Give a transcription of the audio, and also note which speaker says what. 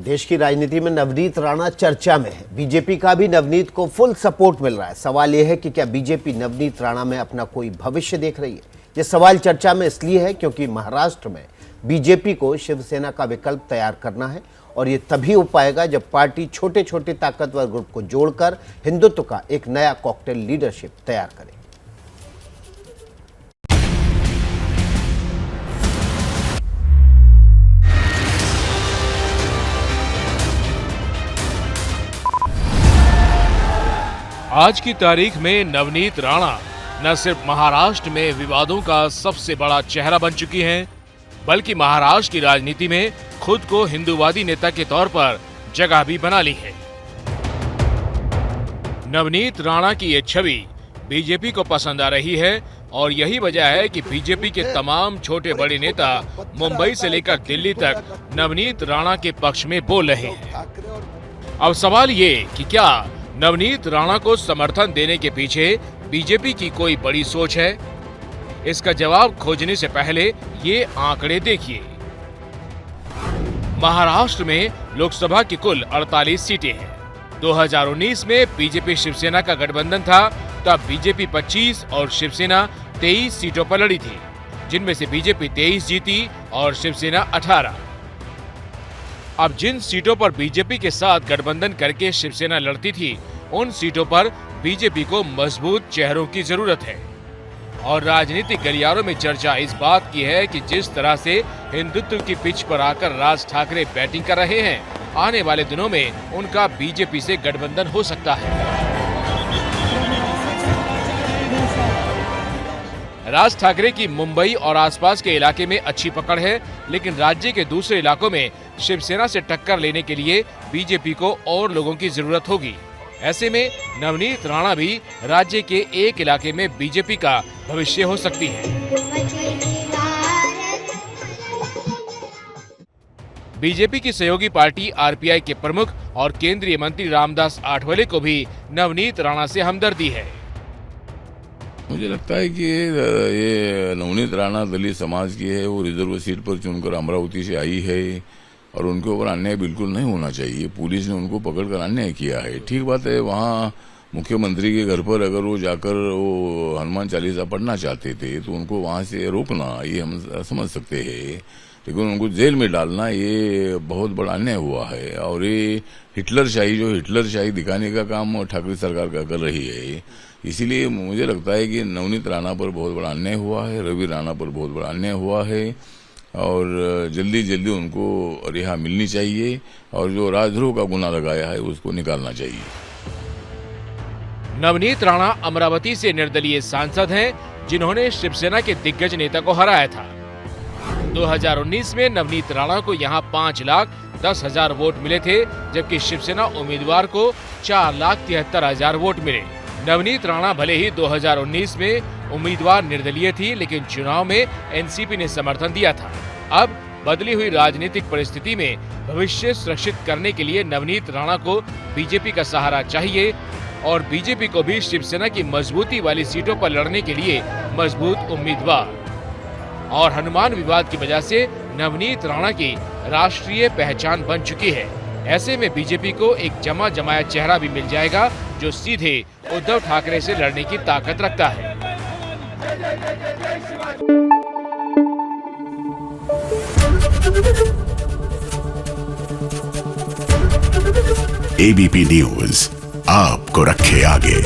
Speaker 1: देश की राजनीति में नवनीत राणा चर्चा में है। बीजेपी का भी नवनीत को फुल सपोर्ट मिल रहा है। सवाल यह है कि क्या बीजेपी नवनीत राणा में अपना कोई भविष्य देख रही है। यह सवाल चर्चा में इसलिए है क्योंकि महाराष्ट्र में बीजेपी को शिवसेना का विकल्प तैयार करना है और ये तभी हो पाएगा जब पार्टी छोटे छोटे ताकतवर ग्रुप को जोड़कर हिंदुत्व का एक नया कॉकटेल लीडरशिप तैयार करे।
Speaker 2: आज की तारीख में नवनीत राणा न सिर्फ महाराष्ट्र में विवादों का सबसे बड़ा चेहरा बन चुकी हैं, बल्कि महाराष्ट्र की राजनीति में खुद को हिंदूवादी नेता के तौर पर जगह भी बना ली है। नवनीत राणा की ये छवि बीजेपी को पसंद आ रही है और यही वजह है कि बीजेपी के तमाम छोटे बड़े नेता मुंबई से लेकर दिल्ली तक नवनीत राणा के पक्ष में बोल रहे हैं। अब सवाल ये कि क्या नवनीत राणा को समर्थन देने के पीछे बीजेपी की कोई बड़ी सोच है? इसका जवाब खोजने से पहले ये आंकड़े देखिए। महाराष्ट्र में लोकसभा की कुल 48 सीटें हैं। 2019 में बीजेपी शिवसेना का गठबंधन था, तब बीजेपी 25 और शिवसेना 23 सीटों पर लड़ी थी, जिनमें से बीजेपी 23 जीती और शिवसेना 18। अब जिन सीटों पर बीजेपी के साथ गठबंधन करके शिवसेना लड़ती थी, उन सीटों पर बीजेपी को मजबूत चेहरों की जरूरत है। और राजनीतिक गलियारों में चर्चा इस बात की है कि जिस तरह से हिंदुत्व की पिच पर आकर राज ठाकरे बैटिंग कर रहे हैं, आने वाले दिनों में उनका बीजेपी से गठबंधन हो सकता है। राज ठाकरे की मुंबई और आसपास के इलाके में अच्छी पकड़ है, लेकिन राज्य के दूसरे इलाकों में शिवसेना से टक्कर लेने के लिए बीजेपी को और लोगों की जरूरत होगी। ऐसे में नवनीत राणा भी राज्य के एक इलाके में बीजेपी का भविष्य हो सकती है। बीजेपी की सहयोगी पार्टी आरपीआई के प्रमुख और केंद्रीय मंत्री रामदास आठवले को भी नवनीत राणा से हमदर्दी है।
Speaker 3: मुझे लगता है कि ये नवनीत राणा दलित समाज की है, वो रिजर्व सीट पर चुनकर अमरावती से आई है और उनके ऊपर अन्याय बिल्कुल नहीं होना चाहिए। पुलिस ने उनको पकड़कर अन्याय किया है। ठीक बात है, वहाँ मुख्यमंत्री के घर पर अगर वो जाकर वो हनुमान चालीसा पढ़ना चाहते थे तो उनको वहाँ से रोकना ये हम समझ सकते हैं, लेकिन उनको जेल में डालना ये बहुत बड़ा अन्याय हुआ है। और ये हिटलर शाही दिखाने का काम ठाकरे सरकार का कर रही है। इसीलिए मुझे लगता है कि नवनीत राणा पर बहुत बड़ा अन्याय हुआ है, रवि राणा पर बहुत बड़ा अन्याय हुआ है और जल्दी उनको रिहा मिलनी चाहिए और जो राजद्रोह का गुना लगाया है उसको निकालना चाहिए।
Speaker 2: नवनीत राणा अमरावती से निर्दलीय सांसद हैं, जिन्होंने शिवसेना के दिग्गज नेता को हराया था। 2019 में नवनीत राणा को यहां 5,10,000 वोट मिले थे, जबकि शिवसेना उम्मीदवार को 4,73,000 वोट मिले। नवनीत राणा भले ही 2019 में उम्मीदवार निर्दलीय थी, लेकिन चुनाव में एनसीपी ने समर्थन दिया था। अब बदली हुई राजनीतिक परिस्थिति में भविष्य सुरक्षित करने के लिए नवनीत राणा को बीजेपी का सहारा चाहिए और बीजेपी को भी शिवसेना की मजबूती वाली सीटों पर लड़ने के लिए मजबूत उम्मीदवार। और हनुमान विवाद की वजह से नवनीत राणा की राष्ट्रीय पहचान बन चुकी है। ऐसे में बीजेपी को एक जमा जमाया चेहरा भी मिल जाएगा, जो सीधे उद्धव ठाकरे से लड़ने की ताकत रखता है।
Speaker 4: एबीपी न्यूज आपको रखे आगे।